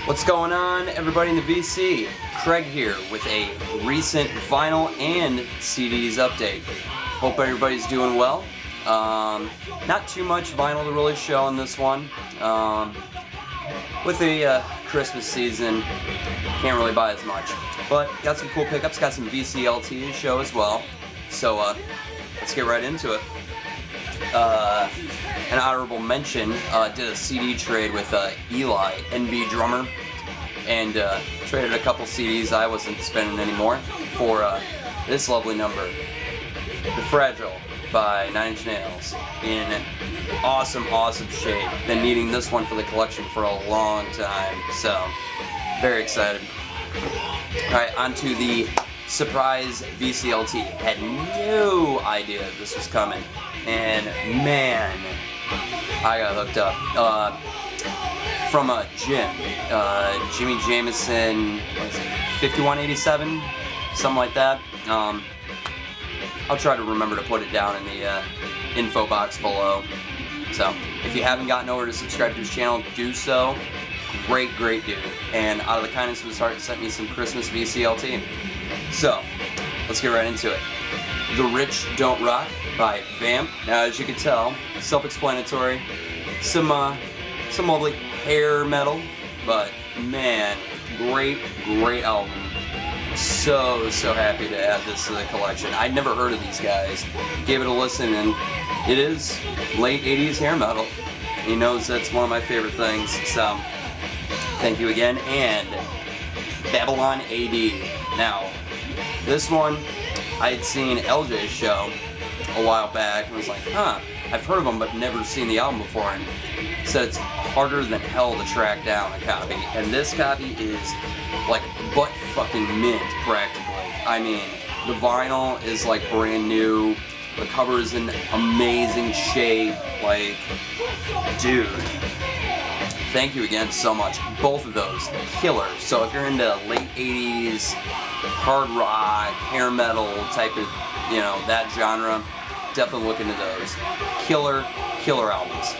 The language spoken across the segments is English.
What's going on, everybody in the VC? Craig here with a recent vinyl and CDs update. Hope everybody's doing well. Not too much vinyl to really show on this one. With the Christmas season, can't really buy as much. But got some cool pickups, got some VCLT to show as well. So let's get right into it. An honorable mention, did a CD trade with Eli, NB drummer, and traded a couple CDs I wasn't spending anymore for this lovely number, The Fragile by 9 Inch Nails, in awesome shape. Been needing this one for the collection for a long time, so very excited. Alright, on to the surprise VCLT. Had no idea this was coming, and man, I got hooked up. From JimmyJameson5187, something like that. I'll try to remember to put it down in the info box below. So, if you haven't gotten over to subscribe to his channel, do so. Great dude. And out of the kindness of his heart, sent me some Christmas VCLT. So, let's get right into it. The Rich Don't Rock by Vamp. Now, as you can tell, self-explanatory. Some lovely hair metal, but man, great album. So happy to add this to the collection. I'd never heard of these guys. Gave it a listen, and it is late 80s hair metal. He knows that's one of my favorite things, so thank you again. And Babylon AD. Now, this one, I had seen LJ's show a while back, and was like, huh, I've heard of them, but never seen the album before, and said it's harder than hell to track down a copy. And this copy is like butt fucking mint, practically. I mean, the vinyl is like brand new, the cover is in amazing shape, like, dude. Thank you again so much. Both of those, killer. So if you're into late 80s, hard rock, hair metal type of, you know, that genre, definitely look into those. Killer albums.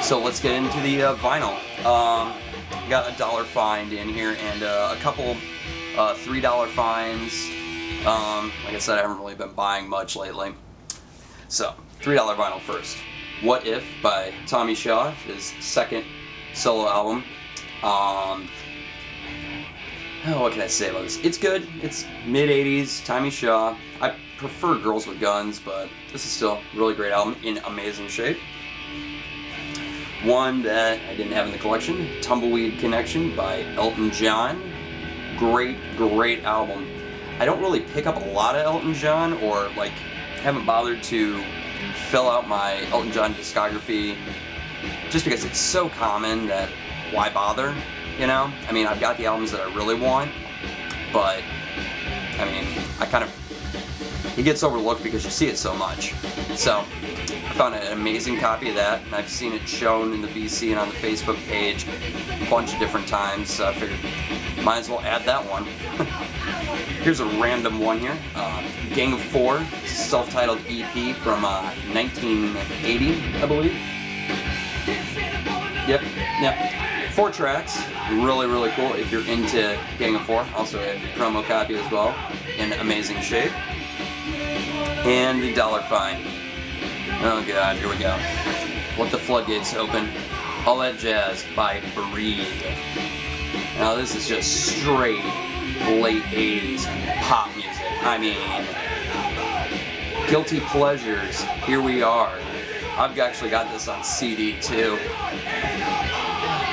So let's get into the vinyl. Got a $1 find in here and a couple $3 finds. Like I said, I haven't really been buying much lately. So, $3 vinyl first. What If by Tommy Shaw, his second solo album. What can I say about this? It's good. It's mid-80s, Tommy Shaw. I prefer Girls with Guns, but this is still a really great album in amazing shape. One that I didn't have in the collection, Tumbleweed Connection by Elton John. Great album. I don't really pick up a lot of Elton John, or like haven't bothered to fill out my Elton John discography just because it's so common that why bother, you know? I mean, I've got the albums that I really want, but I mean, it gets overlooked because you see it so much. So, I found an amazing copy of that, and I've seen it shown in the VC and on the Facebook page a bunch of different times, so I figured might as well add that one. Here's a random one here. Gang of Four, it's a self-titled EP from 1980, I believe. Yep. 4 tracks, really cool if you're into Gang of Four. Also a promo copy as well, in amazing shape. And the $1 find. Oh god, here we go. Let the Floodgates Open. All That Jazz by Breed. Now this is just straight late 80s pop music. I mean, Guilty Pleasures, here we are. I've actually got this on CD too.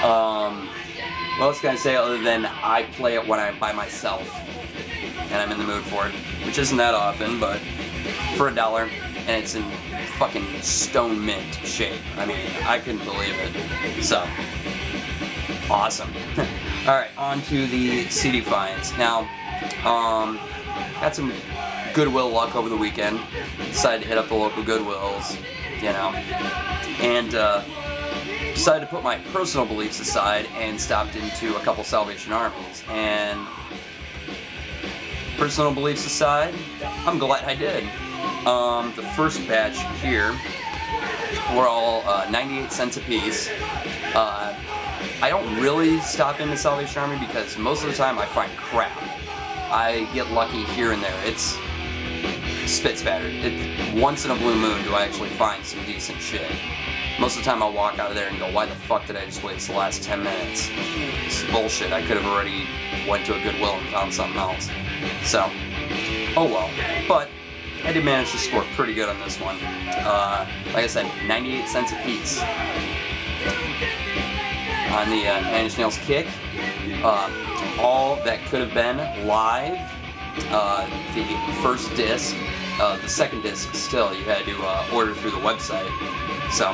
What else can I say other than I play it when I'm by myself and I'm in the mood for it, which isn't that often, but for $1, and it's in fucking stone mint shape. I mean, I couldn't believe it. So, awesome. Alright, on to the CD finds. Now, had some Goodwill luck over the weekend. Decided to hit up the local Goodwills, you know, and decided to put my personal beliefs aside and stopped into a couple Salvation Armies. And personal beliefs aside, I'm glad I did. The first batch here were all 98 cents a piece. I don't really stop into Salvation Army because most of the time I find crap. I get lucky here and there. It's spit spattered. Once in a blue moon do I actually find some decent shit. Most of the time I'll walk out of there and go, why the fuck did I just waste the last 10 minutes? This is bullshit. I could have already went to a Goodwill and found something else. So, oh well. But I did manage to score pretty good on this one. Like I said, 98 cents a piece. On the Nine Inch Nails kick. All that could have been live. The first disc. The second disc still you had to order through the website. So,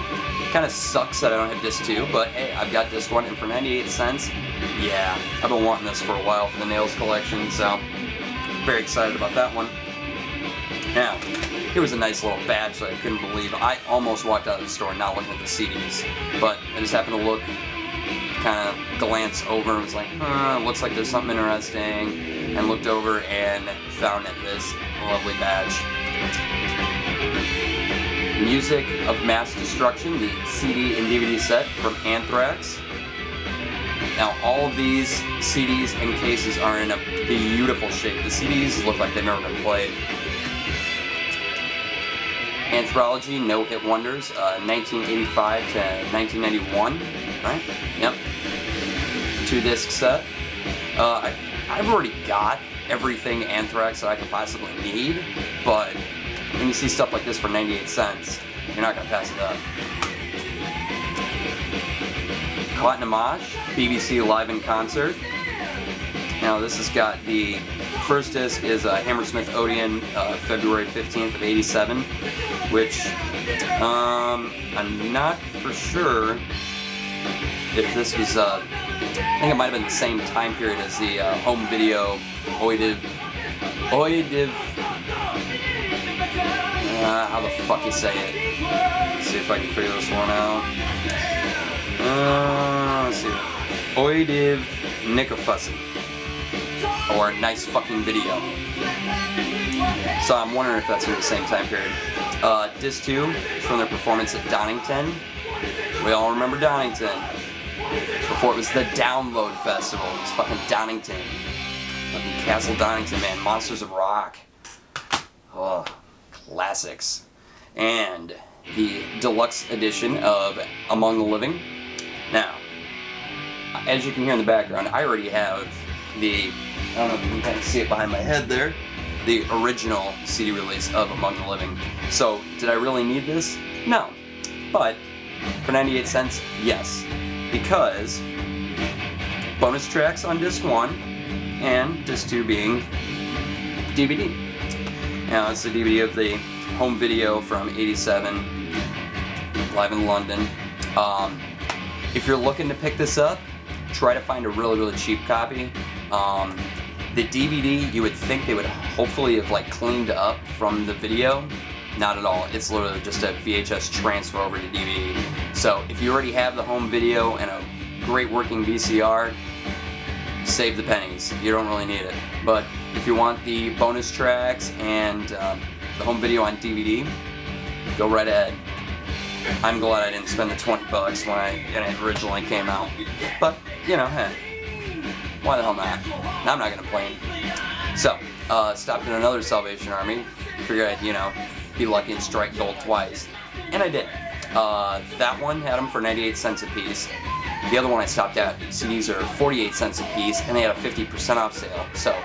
kind of sucks that I don't have disc 2, but hey, I've got disc 1, and for 98 cents, yeah, I've been wanting this for a while for the Nails collection, so very excited about that one. Now, here was a nice little badge that I couldn't believe. I almost walked out of the store not looking at the CDs, but I just happened to look, kind of glance over and was like, looks like there's something interesting, and looked over and found this lovely badge. Music of Mass Destruction, the CD and DVD set from Anthrax. Now all of these CDs and cases are in a beautiful shape. The CDs look like they've never been played. Anthology, No Hit Wonders, 1985 to 1991, right? Yep. 2-disc set. I've already got everything Anthrax that I could possibly need, but when you see stuff like this for 98 cents, you're not going to pass it up. Cotton Homage, BBC Live in Concert. Now this has got the first disc is Hammersmith Odeon, February 15th of 87, which I'm not for sure if this was, I think it might have been the same time period as the home video Oidiv, how the fuck you say it? Let's see if I can figure this one out. Let's see. Oidiv Nicofussin. Or Nice Fucking Video. So I'm wondering if that's in the same time period. Disc 2 is from their performance at Donington. We all remember Donington. Before it was the Download Festival. It was fucking Donington. Fucking Castle Donington, man. Monsters of Rock. Oh. Classics. And the deluxe edition of Among the Living. Now, as you can hear in the background, I already have the, I don't know if you can kind of see it behind my head there, the original CD release of Among the Living. So, did I really need this? No. But, for 98 cents, yes. Because, bonus tracks on disc 1, and disc 2 being DVD. Now, it's the DVD of the home video from 87, live in London. If you're looking to pick this up, try to find a really, really cheap copy. The DVD, you would think they would hopefully have like cleaned up from the video. Not at all. It's literally just a VHS transfer over to DVD. So if you already have the home video and a great working VCR, save the pennies. You don't really need it. But if you want the bonus tracks and the home video on DVD, go right ahead. I'm glad I didn't spend the 20 bucks when it originally came out. But, you know, hey, why the hell not? I'm not going to complain. So, stopped at another Salvation Army. Figured I'd, you know, be lucky and strike gold twice. And I did. That one had them for 98 cents a piece. The other one I stopped at, CDs are 48 cents a piece, and they had a 50% off sale. So,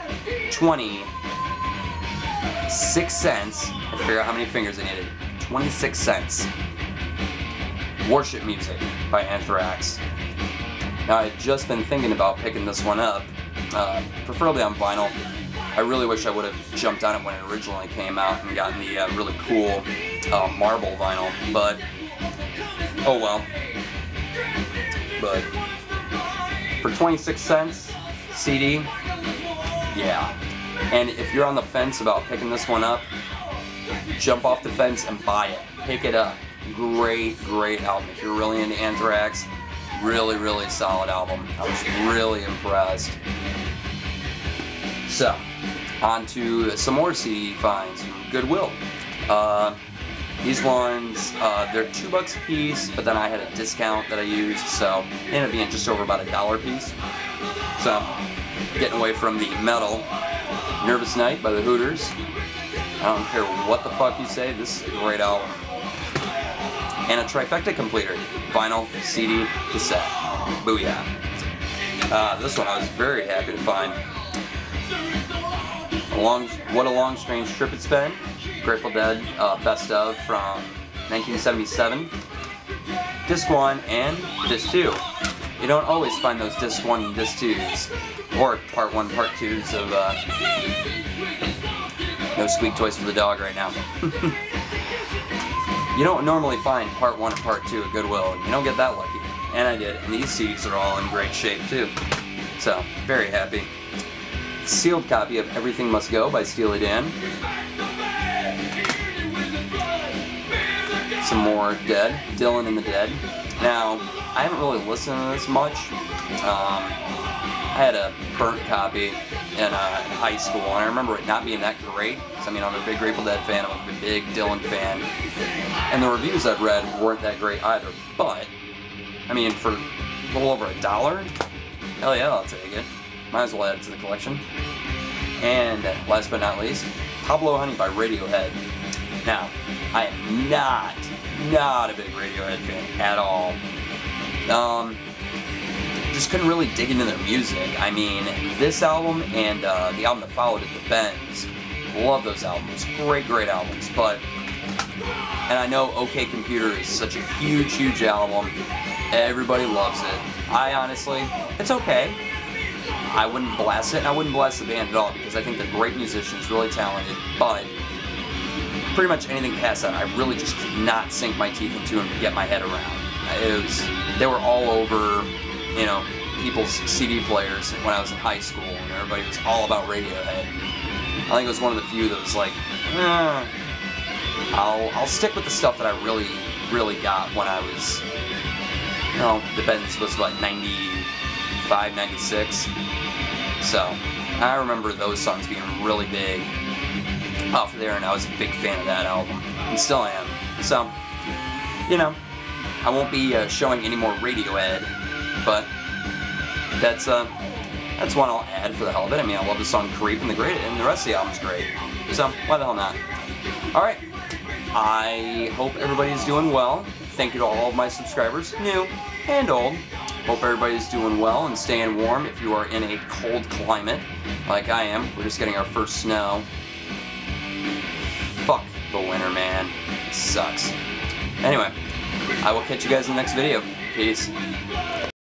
26 cents. I figure out how many fingers I needed. 26 cents. Worship Music by Anthrax. Now, I had just been thinking about picking this one up, preferably on vinyl. I really wish I would have jumped on it when it originally came out and gotten the really cool marble vinyl, but oh well. But for 26 cents, CD, yeah. And if you're on the fence about picking this one up, jump off the fence and buy it. Pick it up. Great, great album. If you're really into Anthrax, really, really solid album. I was really impressed. So, on to some more CD finds from Goodwill. These ones, they're $2 a piece, but then I had a discount that I used, so they ended up being just over about $1 a piece. So, getting away from the metal. Nervous Night by the Hooters. I don't care what the fuck you say, this is a great album. And a trifecta completer. Vinyl, CD, cassette. Booyah. This one I was very happy to find. What a Long Strange Trip It's Been. Grateful Dead Best Of from 1977. Disc 1 and Disc 2. You don't always find those Disc 1 and Disc 2s. Or Part 1, Part 2s of no squeak toys for the dog right now. You don't normally find Part 1 and Part 2 at Goodwill. You don't get that lucky. And I did. And these CDs are all in great shape too. So, very happy. Sealed copy of Everything Must Go by Steely Dan. Some more Dead. Dylan and the Dead. Now, I haven't really listened to this much. I had a burnt copy in high school, and I remember it not being that great. I mean, I'm a big Grateful Dead fan, I'm a big Dylan fan, and the reviews I've read weren't that great either. But, I mean, for a little over $1, hell yeah, I'll take it. Might as well add it to the collection. And last but not least, Pablo Honey by Radiohead. Now, I am not a big Radiohead fan at all. Just couldn't really dig into their music. I mean, this album and the album that followed it, The Bends, love those albums. Great albums. But, and I know OK Computer is such a huge album. Everybody loves it. I honestly, it's okay. I wouldn't blast it, and I wouldn't blast the band at all, because I think they're great musicians, really talented, but pretty much anything past that, I really just could not sink my teeth into and get my head around. They were all over, you know, people's CD players when I was in high school, and everybody was all about Radiohead. I think it was one of the few that was like, I'll stick with the stuff that I really got when I was, you know, the Bends was like 95, 96. So, I remember those songs being really big off there, and I was a big fan of that album, and still am. So, you know, I won't be showing any more Radiohead, but that's one I'll add for the hell of it. I mean, I love the song Creep, and the rest of the album's great. So, why the hell not? Alright, I hope everybody's doing well. Thank you to all of my subscribers, new and old. Hope everybody's doing well and staying warm if you are in a cold climate like I am. We're just getting our first snow. Fuck the winter, man. It sucks. Anyway, I will catch you guys in the next video. Peace.